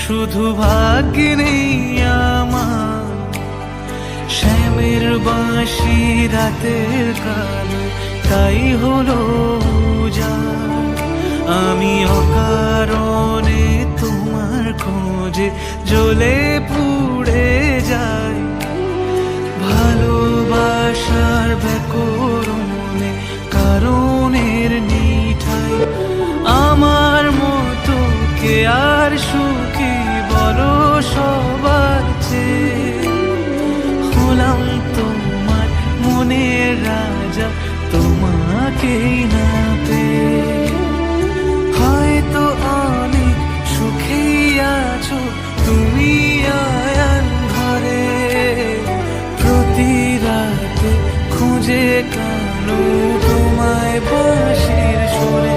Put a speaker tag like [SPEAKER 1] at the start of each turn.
[SPEAKER 1] শুধু ভাগ্যে নেই আমার শ্যামের বাঁশি রাতের কালো, তাই হলো উজাড়। আমি অকারণে তোমার খোঁজে জ্বলে পুড়ে যাই, ভালোবাসার ব্যাকরণে কারণের নিঠাই। আমার মতো কে আর সুখী বলো সবার চেয়ে, হলাম তোমার মনের রাজা, তোমাকেই